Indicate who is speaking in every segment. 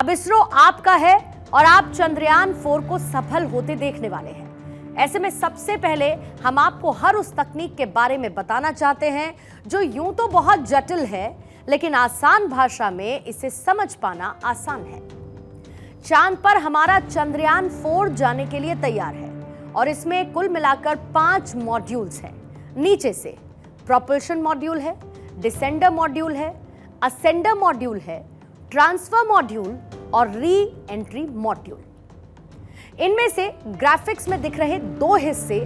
Speaker 1: अब इसरो आपका है और आप चंद्रयान 4 को सफल होते देखने वाले हैं। ऐसे में सबसे पहले हम आपको हर उस तकनीक के बारे में बताना चाहते हैं जो यूं तो बहुत जटिल है, लेकिन आसान भाषा में इसे समझ पाना आसान है। चांद पर हमारा चंद्रयान 4 जाने के लिए तैयार है और इसमें कुल मिलाकर 5 मॉड्यूल्स हैं। नीचे से प्रोपल्शन मॉड्यूल है, डिसेंडर मॉड्यूल है, असेंडर मॉड्यूल है, ट्रांसफर मॉड्यूल और री एंट्री मॉड्यूल। इनमें से ग्राफिक्स में दिख रहे 2 हिस्से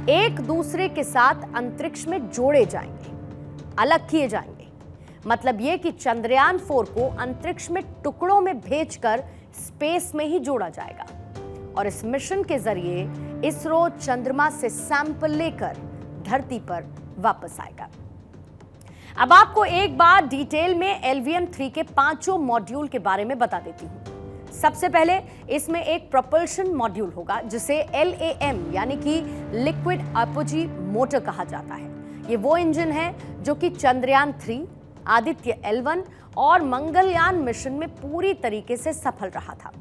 Speaker 1: एक दूसरे के साथ अंतरिक्ष में जोड़े जाएंगे, अलग किए जाएंगे। मतलब यह कि चंद्रयान 4 को अंतरिक्ष में टुकड़ों में भेजकर स्पेस में ही जोड़ा जाएगा और इस मिशन के जरिए इसरो चंद्रमा से सैंपल लेकर धरती पर वापस आएगा। अब आपको एक बार डिटेल में LVM-3 के 5 मॉड्यूल के बारे में बता देती हूं। सबसे पहले इसमें एक प्रोपल्शन मॉड्यूल होगा जिसे LAM यानी कि लिक्विड अपोजी मोटर कहा जाता है। ये वो इंजन है जो कि चंद्रयान 3, आदित्य L1 और मंगलयान मिशन में पूरी तरीके से सफल रहा था।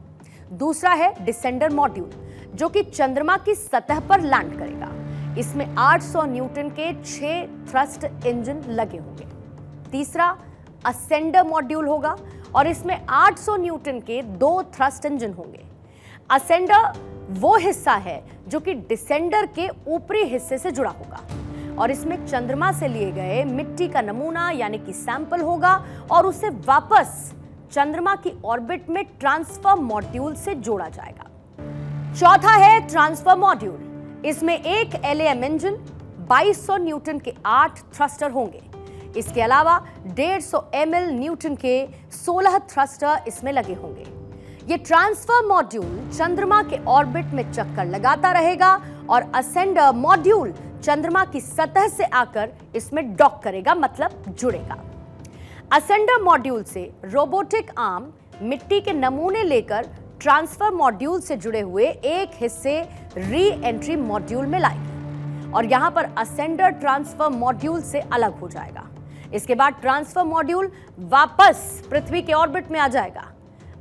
Speaker 1: दूसरा है डिसेंडर मॉड्यूल जो कि चंद्रमा की सतह पर लैंड करेगा। इसमें 800 न्यूटन के 6 थ्रस्ट इंजन लगे होंगे। तीसरा असेंडर मॉड्यूल होगा और इसमें 800 न्यूटन के 2 थ्रस्ट इंजन होंगे। असेंडर वो हिस्सा है जो कि डिसेंडर के ऊपरी हिस्से से जुड़ा होगा और इसमें चंद्रमा से लिए गए मिट्टी का नमूना यानी कि सैंपल होगा और उसे वापस चंद्रमा की ऑर्बिट में ट्रांसफर मॉड्यूल से जोड़ा जाएगा। चौथा है ट्रांसफर मॉड्यूल। इसमें एक LAM इंजन, 2200 न्यूटन के 8 थ्रस्टर होंगे। इसके अलावा 150 ml न्यूटन के 16 थ्रस्टर इसमें लगे होंगे। ये ट्रांसफर मॉड्यूल चंद्रमा के ऑर्बिट में चक्कर लगाता रहेगा और असेंडर मॉड्यूल चंद्रमा की सतह से आकर इसमें डॉक करेगा, मतलब जुड़ेगा। असेंडर मॉड्यूल से रोबोटिक आर्म मिट्टी के नमूने लेकर ट्रांसफर मॉड्यूल से जुड़े हुए एक हिस्से री एंट्री मॉड्यूल में लाएंगे और यहां पर असेंडर ट्रांसफर मॉड्यूल से अलग हो जाएगा। इसके बाद ट्रांसफर मॉड्यूल वापस पृथ्वी के ऑर्बिट में आ जाएगा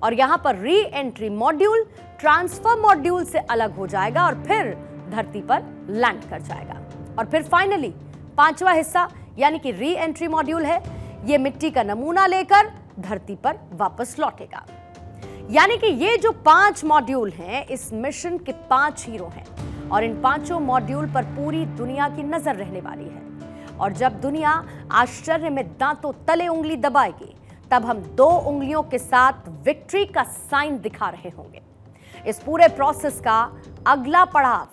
Speaker 1: और यहां पर re entry module transfer module से अलग हो जाएगा और फिर धरती पर लैंड कर जाएगा। और फिर फाइनली 5वां हिस्सा यानी कि री एंट्री मॉड्यूल है, यह मिट्टी का नमूना लेकर धरती पर वापस लौटेगा। यानी कि ये जो 5 मॉड्यूल हैं, इस मिशन के 5 हीरो हैं और इन 5 मॉड्यूल पर पूरी दुनिया की नजर रहने वाली है। और जब दुनिया आश्चर्य में दांतों तले उंगली दबाएगी, तब हम 2 उंगलियों के साथ विक्ट्री का साइन दिखा रहे होंगे। इस पूरे प्रोसेस का अगला पड़ाव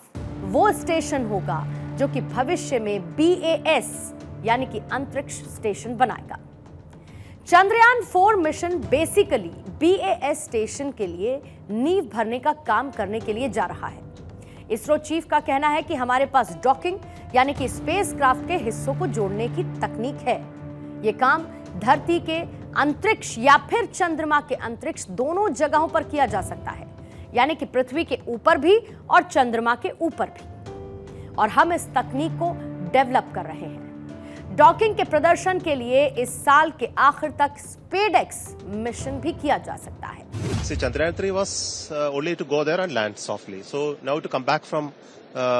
Speaker 1: वो स्टेशन होगा जो कि भविष्य में BAS यानी कि अंतरिक्ष स्टेशन बनाएगा। Chandrayaan 4 mission basically BAS station के लिए नींव भरने का काम करने के लिए जा रहा है। इसरो चीफ का कहना है कि हमारे पास डॉकिंग यानी कि स्पेसक्राफ्ट के हिस्सों को जोड़ने की तकनीक है। यह काम धरती के अंतरिक्ष या फिर चंद्रमा के अंतरिक्ष दोनों जगहों पर किया जा सकता है, यानी कि पृथ्वी के ऊपर भी और चंद्रमा के ऊपर भी। और हम इस तकनीक को डेवलप कर रहे हैं। डॉकिंग के प्रदर्शन के लिए इस साल के आखिर तक स्पेडेक्स मिशन भी किया जा सकता है।
Speaker 2: See, Chandrayaan 3 was only to go there and land softly. So now to come back from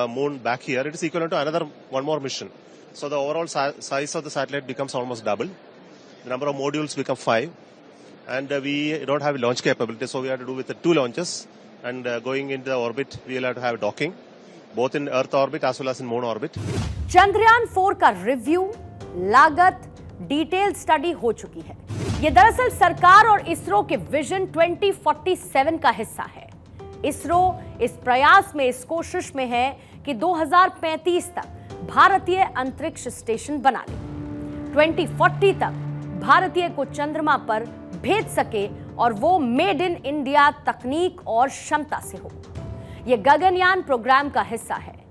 Speaker 2: moon back here, it is equivalent to another one more mission. So the overall size of the satellite becomes almost double. The number of modules become 5, and we don't have launch capability. So we have to do with the 2 launches, and going into the orbit, we will have to have docking, both in Earth orbit as well as in moon orbit.
Speaker 1: Chandrayaan 4 का review, लागत, detail study हो चुकी है। यह दरअसल सरकार और इसरो के विजन 2047 का हिस्सा है। इसरो इस प्रयास में, इस कोशिश में है कि 2035 तक भारतीय अंतरिक्ष स्टेशन बना ले, 2040 तक भारतीय को चंद्रमा पर भेज सके और वो मेड इन इंडिया तकनीक और क्षमता से हो। यह गगनयान प्रोग्राम का हिस्सा है।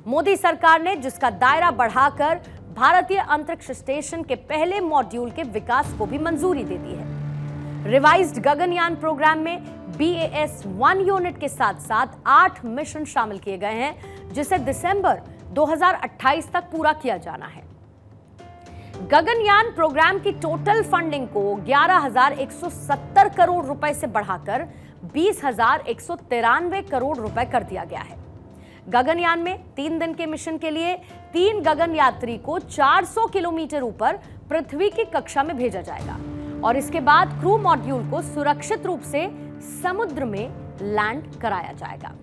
Speaker 1: मोदी सरकार ने जिसका दायरा बढ़ाकर भारतीय अंतरिक्ष स्टेशन के पहले मॉड्यूल के विकास को भी मंजूरी दे दी है। रिवाइज्ड गगनयान प्रोग्राम में BAS-1 यूनिट के साथ साथ 8 मिशन शामिल किए गए हैं, जिसे दिसंबर 2028 तक पूरा किया जाना है। गगनयान प्रोग्राम की टोटल फंडिंग को 11,170 करोड़ रुपए से बढ़ाकर 20,193 करोड़ रुपए कर दिया गया है। गगनयान में 3 दिन के मिशन के लिए 3 गगन यात्री को 400 किलोमीटर ऊपर पृथ्वी की कक्षा में भेजा जाएगा और इसके बाद क्रू मॉड्यूल को सुरक्षित रूप से समुद्र में लैंड कराया जाएगा।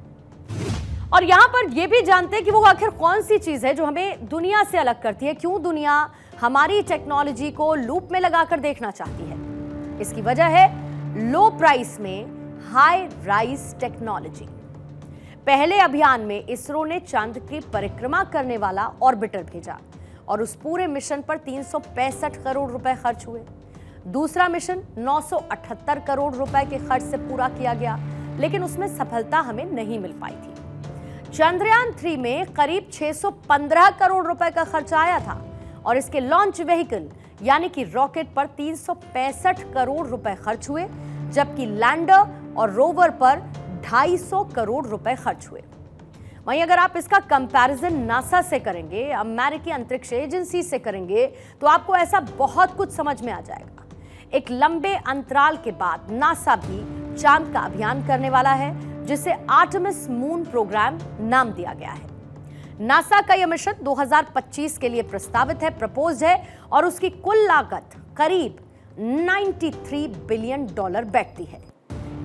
Speaker 1: और यहां पर यह भी जानते हैं कि वो आखिर कौन सी चीज है जो हमें दुनिया से अलग करती है, क्यों दुनिया हमारी टेक्नोलॉजी को लूप में लगाकर देखना चाहती है। इसकी वजह है लो प्राइस में हाई राइज टेक्नोलॉजी। पहले अभियान में इसरो ने चांद की परिक्रमा करने वाला ऑर्बिटर भेजा और उस पूरे मिशन पर 365 करोड़ रुपए खर्च हुए। दूसरा मिशन 978 करोड़ रुपए के खर्च से पूरा किया गया, लेकिन उसमें सफलता हमें नहीं मिल पाई थी। चंद्रयान 3 में करीब 615 करोड़ रुपए का खर्च आया था और इसके लॉन्च व्हीकल यानी कि रॉकेट पर 365 करोड़ रुपए खर्च हुए, जबकि लैंडर और रोवर पर 250 करोड़ रुपए खर्च हुए। वहीं अगर आप इसका कंपैरिजन नासा से करेंगे, अमेरिकी अंतरिक्ष एजेंसी से करेंगे, तो आपको ऐसा बहुत कुछ समझ में आ जाएगा। एक लंबे अंतराल के बाद नासा भी चांद का अभियान करने वाला है, जिसे आर्टेमिस मून प्रोग्राम नाम दिया गया है। नासा का यह मिशन 2025 के लिए प्रस्तावित है, प्रपोज है और उसकी कुल लागत करीब 93 बिलियन डॉलर बैठती है।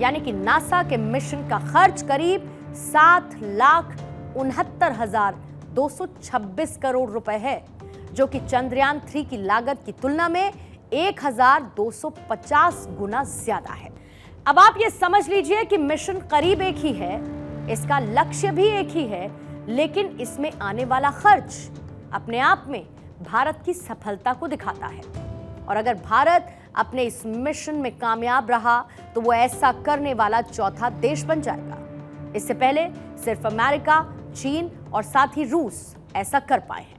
Speaker 1: यानी कि नासा के मिशन का खर्च करीब 7,69,226 करोड़ रुपए है, जो कि चंद्रयान 3 की लागत की तुलना में 1,250 गुना ज्यादा है। अब आप ये समझ लीजिए कि मिशन करीब एक ही है, इसका लक्ष्य भी एक ही है, लेकिन इसमें आने वाला खर्च अपने आप में भारत की सफलता को दिखाता है। और अगर भारत अपने इस मिशन में कामयाब रहा तो वो ऐसा करने वाला चौथा देश बन जाएगा। इससे पहले सिर्फ अमेरिका, चीन और साथ ही रूस ऐसा कर पाए हैं।